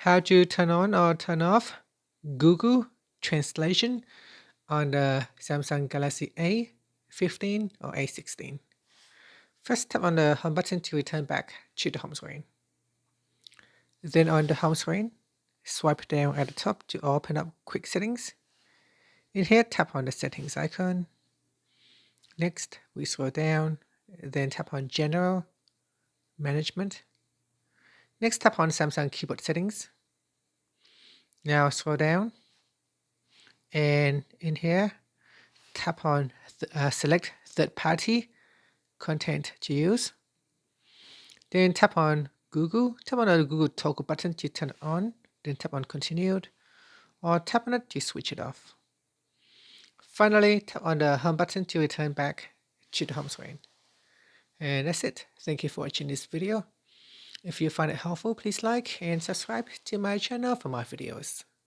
How to turn on or turn off Google Translation on the Samsung Galaxy A15 or A16. First, tap on the home button to return back to the home screen. Then on the home screen, swipe down at the top to open up Quick Settings. In here, tap on the Settings icon. Next, we scroll down, then tap on General, Management. Next, tap on Samsung Keyboard Settings. Now scroll down, and in here, tap on Select Third Party Content to use. Then tap on Google. Tap on the Google toggle button to turn it on. Then tap on Continued, or tap on it to switch it off. Finally, tap on the Home button to return back to the home screen. And that's it. Thank you for watching this video. If you find it helpful, please like and subscribe to my channel for more videos.